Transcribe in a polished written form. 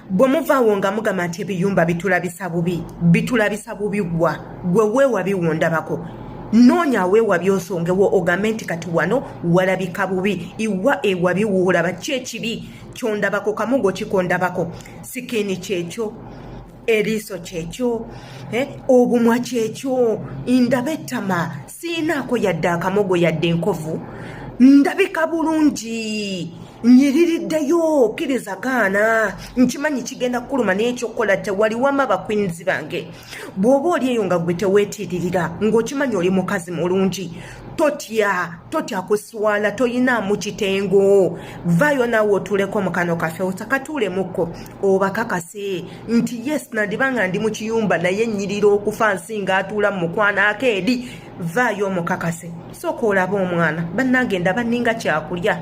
bwe muvaawo nga mugamba nti ebiyumba bitulabisa bubi gwe weewa biwondabako noonya weewa byosongewo ogambe nti kati wano walabika bubi iwa ewa biwolaba kyekibi kyondabako kamugo kikondabako sikini kyekyo eriiso kyekyo obumwa kyekyo ndaba ettama siinaako yadde akamogo yadde enkovu ndabika bulungi nyiririddeyo kkiriza gaana nkimanyi kigenda kuluma n'ekyokukola tewaliwamu abakwinzi bange bw'oba oli eyo nga gwe teweetiririra ng'okimanyi oli mukazi mulungi totya kuswala toyinaamu kitengo vaayo naawe otuuleko mu kano kaffe osakatuulemukko obakakase nti yes nandibanga ndi mu kiyumba naye nnyirira okufa nsinga atuula mu mukwano akeedi vaayo omukakase sooka olaba omwana bannange ndaba nninga kyakulya